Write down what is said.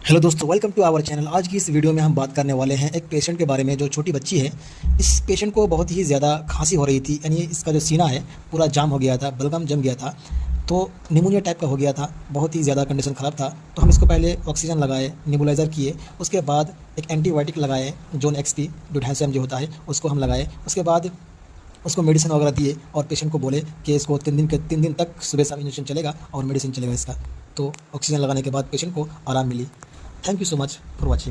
Hello दोस्तों, welcome to our channel. आज की इस वीडियो में हम बात करने वाले हैं एक पेशेंट के बारे में जो छोटी बच्ची है। इस पेशेंट को बहुत ही ज़्यादा खांसी हो रही थी, यानी इसका जो सीना है पूरा जाम हो गया था, बलगम जम गया था, तो निमोनिया टाइप का हो गया था। बहुत ही ज़्यादा कंडीशन ख़राब था। तो हम इसको पहले ऑक्सीजन लगाए, नेबुलाइज़र किए, उसके बाद एक एंटीबायोटिक लगाए, जोन एक्सपी 250 mg जो होता है उसको हम लगाए। उसके बाद उसको मेडिसिन वगैरह दिए और पेशेंट को बोले कि इसको 3 दिन तक सुबह शाम इंजेक्शन चलेगा और मेडिसिन चलेगा इसका। तो ऑक्सीजन लगाने के बाद पेशेंट को आराम मिली। Thank you so much for watching.